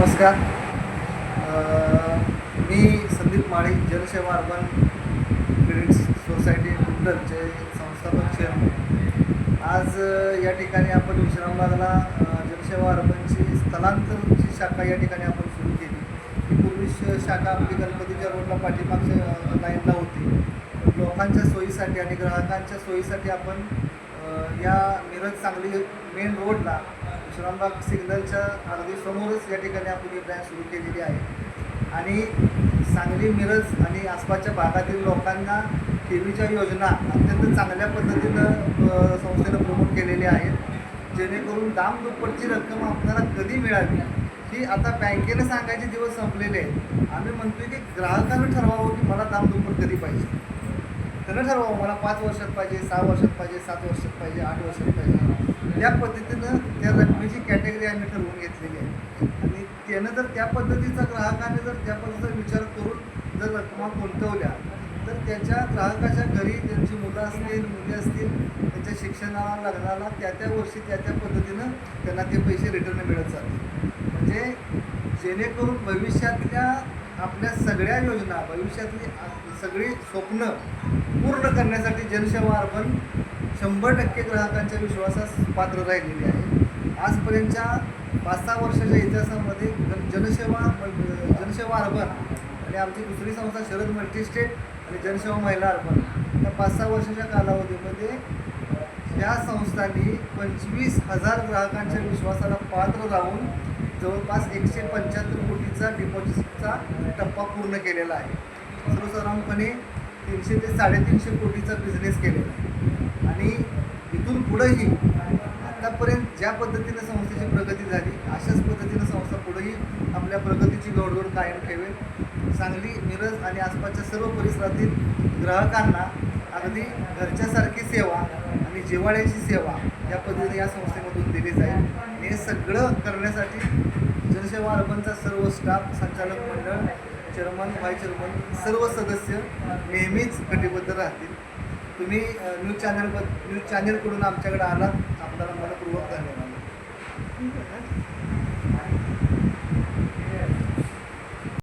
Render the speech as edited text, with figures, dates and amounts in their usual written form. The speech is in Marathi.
नमस्कार. मी संदीप माळी, जनसेवा अर्बन क्रेडिट सोसायटी कुंडलचे संस्थापक चेअरमन. आज या ठिकाणी आपण विश्रामबागला जनसेवा अर्बनची स्थलांतरची शाखा या ठिकाणी आपण सुरू केली. ही पूर्वी शाखा आपली गणपतीच्या रोडला पाठीमागच्या लाईनला होती. लोकांच्या सोयीसाठी आणि ग्राहकांच्या सोयीसाठी आपण या मिरज सांगली मेन रोडला विश्रामबाग सिग्नलच्या अगदी समोरच या ठिकाणी आपण ही ब्रँच सुरू केलेली आहे. आणि सांगली, मिरज आणि आसपासच्या भागातील लोकांना ठेवीच्या योजना अत्यंत चांगल्या पद्धतीनं संस्थेनं प्रमोट केलेल्या आहेत, जेणेकरून दाम दुप्पटची रक्कम आपल्याला कधी मिळावी ही आता बँकेनं सांगायचे दिवस संपलेले आहेत. आम्ही म्हणतोय की ग्राहकानं ठरवावं की मला दाम दुप्पट कधी पाहिजे. त्यानं ठरवावं मला 5 वर्षात पाहिजे, 6 वर्षात पाहिजे, 7 वर्षात पाहिजे, 8 वर्षात पाहिजे. त्या पद्धतीनं त्या रकमेची कॅटेगरी आम्ही ठरवून घेतलेली आहे. आणि त्यानं जर त्या पद्धतीचा ग्राहकाने जर त्या पद्धतीचा विचार करून जर रकमा गुंतवल्या तर त्याच्या ग्राहकाच्या घरी त्यांची मुलं असतील, मुली असतील, त्यांच्या शिक्षणाला, लग्नाला त्या वर्षी त्या पद्धतीनं त्यांना ते पैसे रिटर्न मिळत जातात. म्हणजे जेणेकरून भविष्यातल्या आपल्या सगळ्या योजना, भविष्यातली सगळी स्वप्न पूर्ण करण्यासाठी जनसेवा अर्बन 100% ग्राहकांच्या विश्वासास पात्र राहिलेली आहे. आजपर्यंतच्या 5-6 वर्षाच्या इतिहासामध्ये जनसेवा अर्बन आणि आमची दुसरी संस्था शरद मल्टीस्टेट आणि जनसेवा महिला अर्बन या 5-6 वर्षाच्या कालावधीमध्ये या संस्थांनी 25,000 ग्राहकांच्या विश्वासाला पात्र राहून जवळपास 175 कोटीचा डिपॉझिटचा टप्पा पूर्ण केलेला आहे. सर्वसाधारणपणे 300 ते 350 कोटीचा बिझनेस केलेला आहे. आणि इथून पुढंही आतापर्यंत ज्या पद्धतीनं संस्थेची प्रगती झाली अशाच पद्धतीनं संस्था पुढेही आपल्या प्रगतीची घोडदौड कायम ठेवेल. सांगली, मिरज आणि आसपासच्या सर्व परिसरातील ग्राहकांना अगदी घरच्यासारखी सेवा आणि जिव्हाळ्याची सेवा या पद्धतीने या संस्थेमधून दिली जाईल. हे सगळं करण्यासाठी जनसेवा अर्बनचा सर्व स्टाफ, संचालक मंडळ, चेअरमन, व्हाईस चेअरमन, सर्व सदस्य नेहमीच कटिबद्ध राहतील. तुम्ही न्यूज चॅनलकडून आमच्याकडे आलात, आपल्याला मनपूर्वक धन्यवाद.